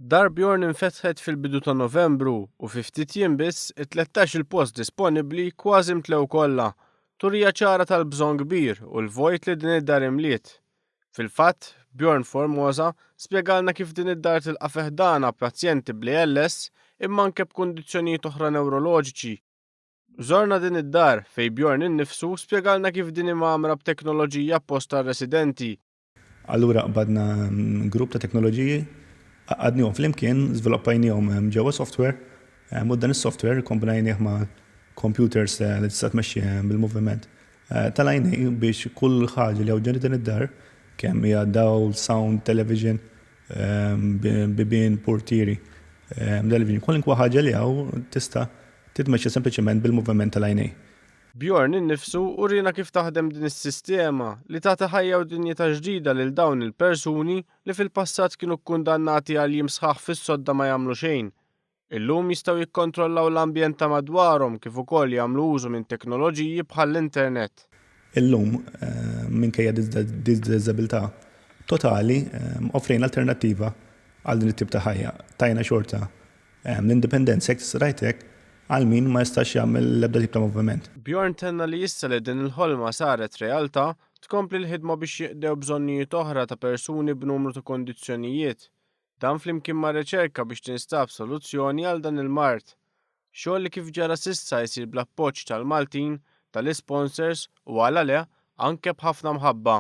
Dar Bjorn infetħet fil-bidu ta' Novembru u fi ftit jiem biss it-13 il-post disponibbli kważi mtlew kollha. Turija ċara tal-bżonn kbir u l-vojt li din id-dar imliet. Fil-fatt, Bjorn Formosa spjegalna kif din id-dar tilqa' feħdana pazjenti bl-ALS imma anke b'kundizzjonijiet oħra newroloġiċi. Żorna din id-dar fejn Bjorn innifsu spjegalna kif din imgħammra b'teknoloġija apposta residenti. Allura qbadna grupp ta' teknoloġiji, għadnihom flimkien, żviluppajnihom ġewwa software, u dan is-software kombinajnieh ma' computers li tista' tmexxi bil-moviment. Talajni biex kull ħaġa li hawn din id-dar, kemm hija dawl, sound, television, bibien, portieri, television, kwalinkwa ħaġa li hawn tista' titmexxi sempliċement bil-moviment tal-għajnej. Bjorn innifsu urina kif taħdem din is-sistema li tagħti ħajja u dinjità ġdida lil dawn il-persuni li fil-passat kienu kkundannati għal jiem sħaħ fis-sodda ma jagħmlu xejn. Illum jistgħu jikkontrollaw l-ambjent ta' madwarhom kif ukoll jagħmlu użu minn teknoloġiji bħall-internet. Illum minkejja diżabilità totali offrejn alternattiva għal din it-tip ta' ħajja. Tajna xorta l-indipendenza jekk tisrajtek għal min ma jistax jagħmel l-ebda tip ta' moviment. Bjorn tenna li issa li din il-ħolma saret realtà tkompli l-ħidma biex jiqdew bżonnijiet oħra ta' persuni b'numru ta' kondizzjonijiet. Dan flimkien ma' riċerka biex tinstab soluzzjoni għal dan il-mart. Xogħol li kif ġara s'issa jsir bl-appoġġ tal-Maltin, tal-isponsors u għal anke b'ħafna mħabba.